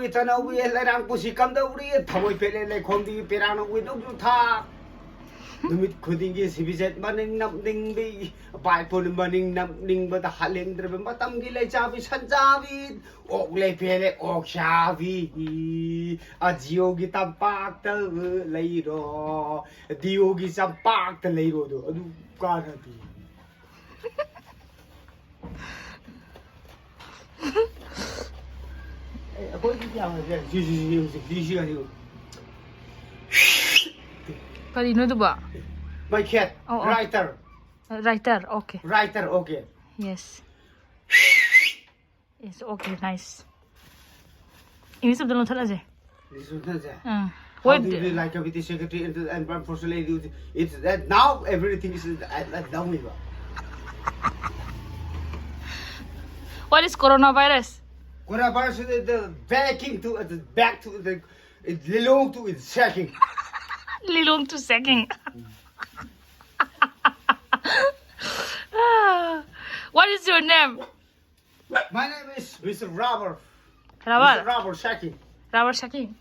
Itanawi larang pusikam daw ri thamoy pele le khomdi perano wi dog tha numit khudingi sibiset maning nam ding bi pai pon maning nam ning ba da haleng dre ba tam gi le chabi san chabi ok le pele ok chabi a jio gi tam pak ta lei ro dio gi sam pak ta lei ro do adu ka ra bi Kanino to ba? My cat. Oh, oh. Writer. Writer, okay. Writer, okay. Yes. Yes, okay, nice. Ini sebenarnya salah je. This is not that. How How do you like with the secretary and unfortunately it's that now everything is down here. What is coronavirus? Coronavirus is the backing to the back to the it belong to its shaking. Lilong to second. What is your name? My name is Mr. Rubber. Rubber. Mr. Rubber shaking. Rubber shaking.